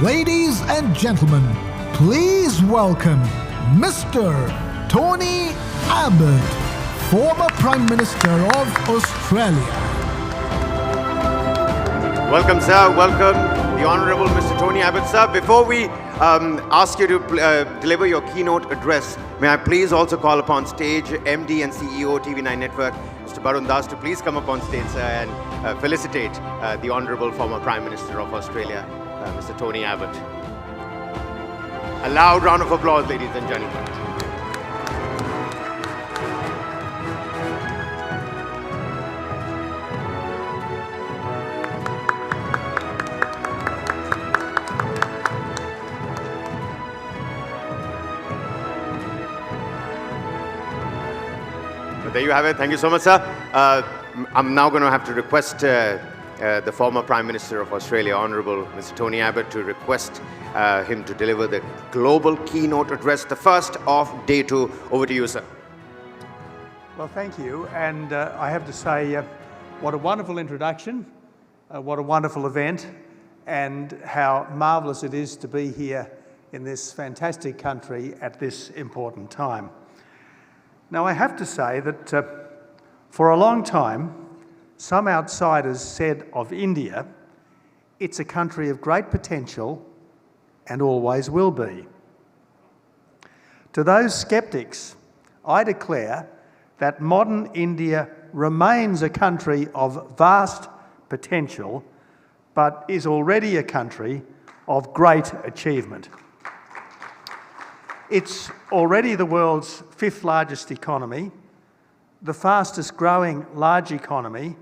Ladies and gentlemen, please welcome Mr. Tony Abbott, former Prime Minister of Australia. Welcome, sir. Welcome, the Honourable Mr. Tony Abbott, sir. Before we ask you to deliver your keynote address, may I please also call upon stage MD and CEO TV9 Network, Mr. Barun Das, to please come up on stage, sir, and felicitate the Honourable former Prime Minister of Australia, Mr. Tony Abbott. A loud round of applause, ladies and gentlemen. There you have it. Thank you so much, sir. I'm now going to have to request the former Prime Minister of Australia, Honourable Mr. Tony Abbott, to request him to deliver the global keynote address, the first of day 2. Over to you, sir. Well, thank you. And I have to say, what a wonderful introduction, what a wonderful event, and how marvellous it is to be here in this fantastic country at this important time. Now, I have to say that for a long time, some outsiders said of India, it's a country of great potential and always will be. To those sceptics, I declare that modern India remains a country of vast potential, but is already a country of great achievement. It's already the world's 5th largest economy, the fastest growing large economy,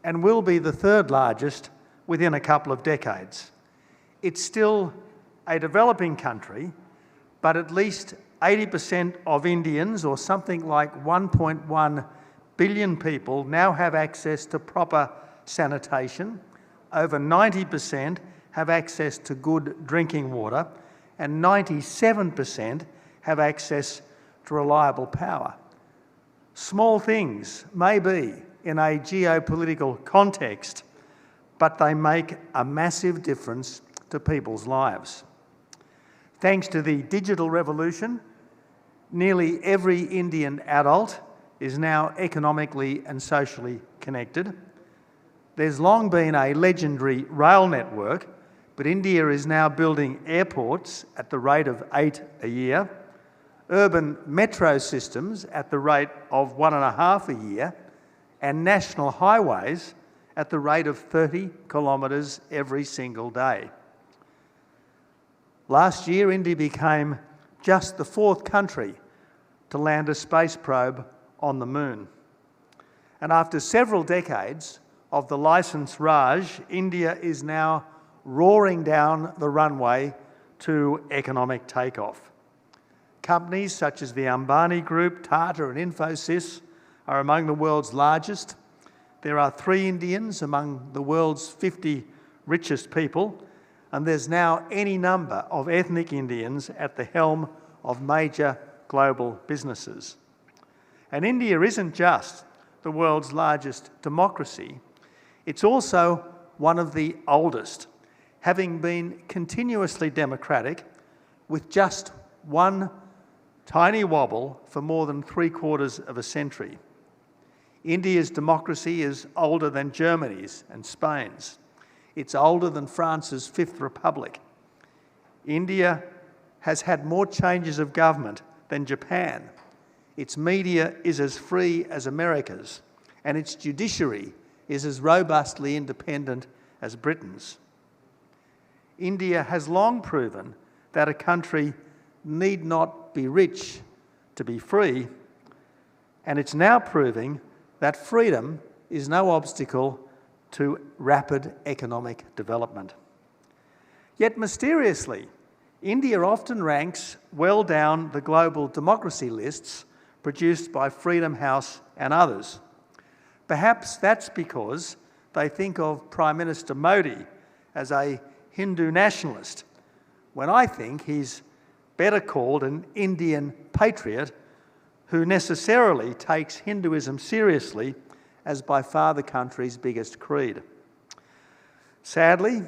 and will be the 3rd largest within a couple of decades. It's still a developing country, but at least 80% of Indians, or something like 1.1 billion people, now have access to proper sanitation. Over 90% have access to good drinking water, and 97% have access to reliable power. Small things, maybe, in a geopolitical context, but they make a massive difference to people's lives. Thanks to the digital revolution, nearly every Indian adult is now economically and socially connected. There's long been a legendary rail network, but India is now building airports at the rate of 8 a year, urban metro systems at the rate of 1.5 a year, and national highways at the rate of 30 kilometres every single day. Last year, India became just the 4th country to land a space probe on the moon. And after several decades of the licence Raj, India is now roaring down the runway to economic takeoff. Companies such as the Ambani Group, Tata and Infosys are among the world's largest. There are 3 Indians among the world's 50 richest people, and there's now any number of ethnic Indians at the helm of major global businesses. And India isn't just the world's largest democracy, it's also one of the oldest, having been continuously democratic with just one tiny wobble for more than 3/4 of a century. India's democracy is older than Germany's and Spain's. It's older than France's 5th Republic. India has had more changes of government than Japan. Its media is as free as America's, and its judiciary is as robustly independent as Britain's. India has long proven that a country need not be rich to be free, and it's now proving that freedom is no obstacle to rapid economic development. Yet mysteriously, India often ranks well down the global democracy lists produced by Freedom House and others. Perhaps that's because they think of Prime Minister Modi as a Hindu nationalist, when I think he's better called an Indian patriot who necessarily takes Hinduism seriously as by far the country's biggest creed. Sadly,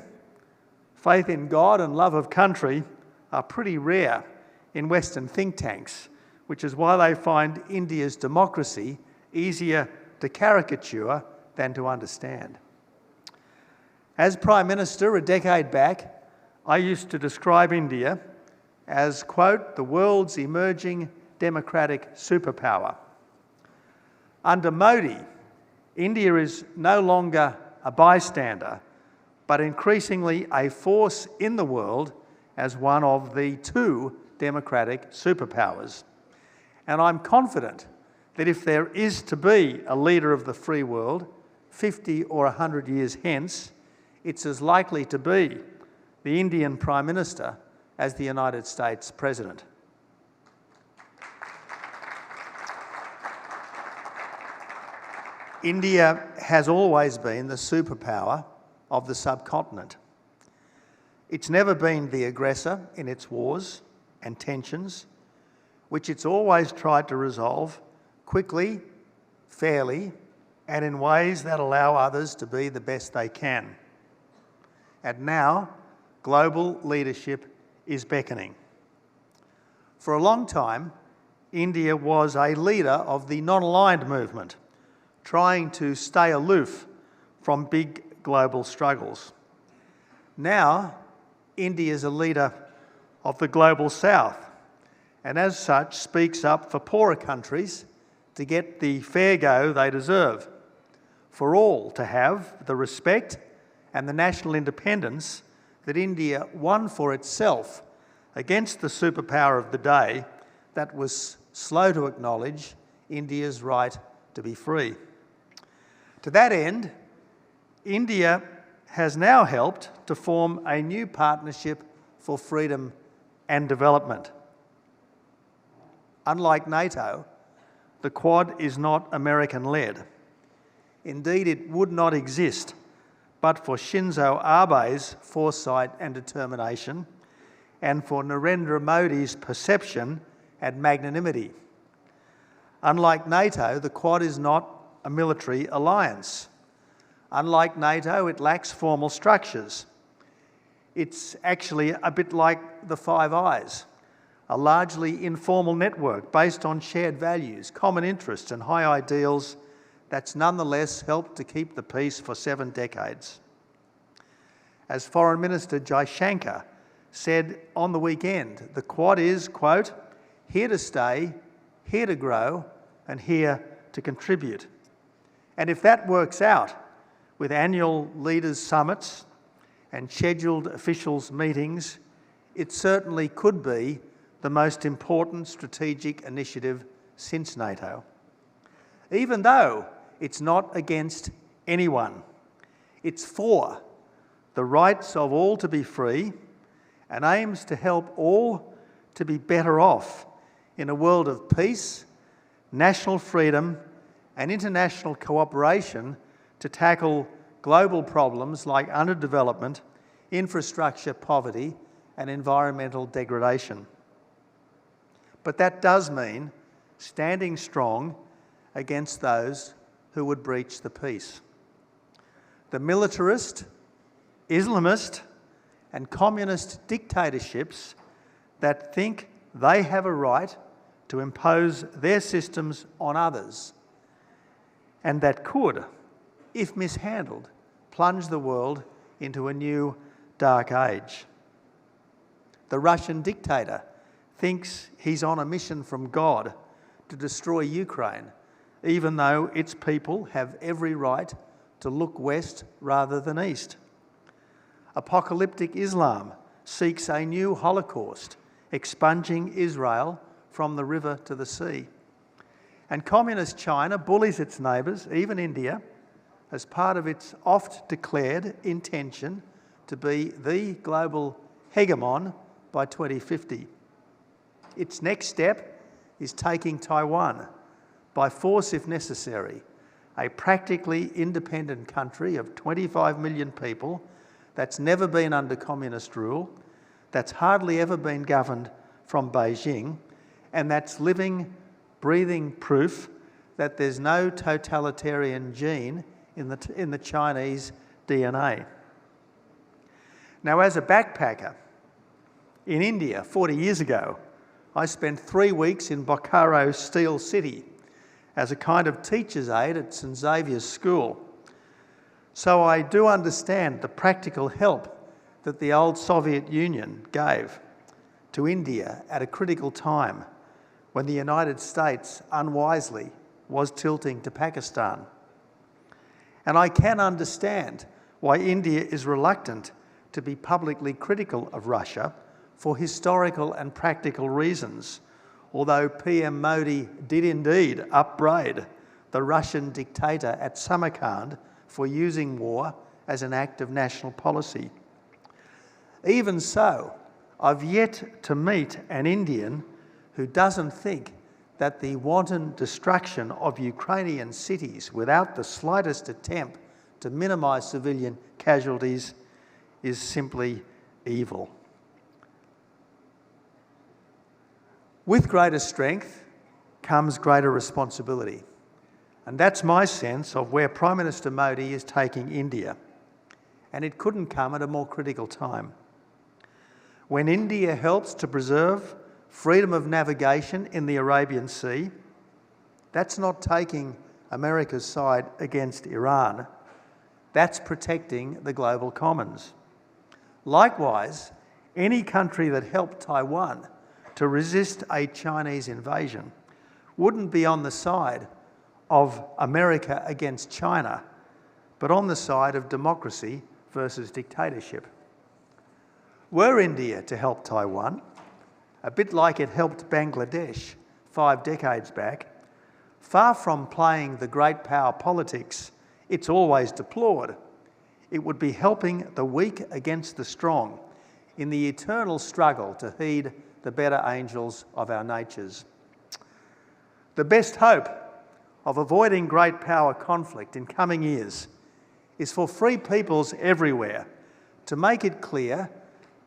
faith in God and love of country are pretty rare in Western think tanks, which is why they find India's democracy easier to caricature than to understand. As Prime Minister a decade back, I used to describe India as, quote, the world's emerging democratic superpower. Under Modi, India is no longer a bystander, but increasingly a force in the world as one of the two democratic superpowers. And I'm confident that if there is to be a leader of the free world 50 or 100 years hence, it's as likely to be the Indian Prime Minister as the United States President. India has always been the superpower of the subcontinent. It's never been the aggressor in its wars and tensions, which it's always tried to resolve quickly, fairly, and in ways that allow others to be the best they can. And now, global leadership is beckoning. For a long time, India was a leader of the non-aligned movement, trying to stay aloof from big global struggles. Now, India is a leader of the global south, and as such speaks up for poorer countries to get the fair go they deserve, for all to have the respect and the national independence that India won for itself against the superpower of the day that was slow to acknowledge India's right to be free. To that end, India has now helped to form a new partnership for freedom and development. Unlike NATO, the Quad is not American-led. Indeed, it would not exist but for Shinzo Abe's foresight and determination, and for Narendra Modi's perception and magnanimity. Unlike NATO, the Quad is not a military alliance. Unlike NATO, it lacks formal structures. It's actually a bit like the Five Eyes, a largely informal network based on shared values, common interests and high ideals that's nonetheless helped to keep the peace for 7 decades. As Foreign Minister Jaishankar said on the weekend, the Quad is, quote, here to stay, here to grow, and here to contribute. And if that works out with annual leaders' summits and scheduled officials' meetings, it certainly could be the most important strategic initiative since NATO. Even though it's not against anyone, it's for the rights of all to be free and aims to help all to be better off in a world of peace, national freedom, and international cooperation to tackle global problems like underdevelopment, infrastructure poverty, and environmental degradation. But that does mean standing strong against those who would breach the peace. The militarist, Islamist, and communist dictatorships that think they have a right to impose their systems on others, and that could, if mishandled, plunge the world into a new dark age. The Russian dictator thinks he's on a mission from God to destroy Ukraine, even though its people have every right to look west rather than east. Apocalyptic Islam seeks a new Holocaust, expunging Israel from the river to the sea. And Communist China bullies its neighbours, even India, as part of its oft-declared intention to be the global hegemon by 2050. Its next step is taking Taiwan, by force if necessary, a practically independent country of 25 million people that's never been under communist rule, that's hardly ever been governed from Beijing, and that's living, breathing proof that there's no totalitarian gene in the Chinese DNA. Now, as a backpacker in India 40 years ago, I spent 3 weeks in Bokaro Steel City as a kind of teacher's aide at St Xavier's School. So I do understand the practical help that the old Soviet Union gave to India at a critical time when the United States unwisely was tilting to Pakistan. And I can understand why India is reluctant to be publicly critical of Russia for historical and practical reasons, although PM Modi did indeed upbraid the Russian dictator at Samarkand for using war as an act of national policy. Even so, I've yet to meet an Indian who doesn't think that the wanton destruction of Ukrainian cities without the slightest attempt to minimise civilian casualties is simply evil. With greater strength comes greater responsibility. And that's my sense of where Prime Minister Modi is taking India. And it couldn't come at a more critical time. When India helps to preserve freedom of navigation in the Arabian Sea, that's not taking America's side against Iran. That's protecting the global commons. Likewise, any country that helped Taiwan to resist a Chinese invasion wouldn't be on the side of America against China, but on the side of democracy versus dictatorship. Were India to help Taiwan, a bit like it helped Bangladesh 5 decades back, far from playing the great power politics it's always deplored, it would be helping the weak against the strong in the eternal struggle to heed the better angels of our natures. The best hope of avoiding great power conflict in coming years is for free peoples everywhere to make it clear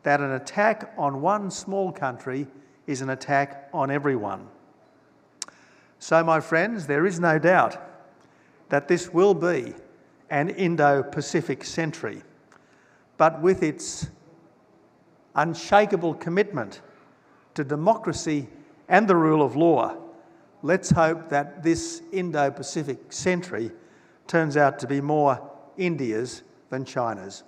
that an attack on one small country is an attack on everyone. So, my friends, there is no doubt that this will be an Indo-Pacific century, but with its unshakable commitment to democracy and the rule of law, let's hope that this Indo-Pacific century turns out to be more India's than China's.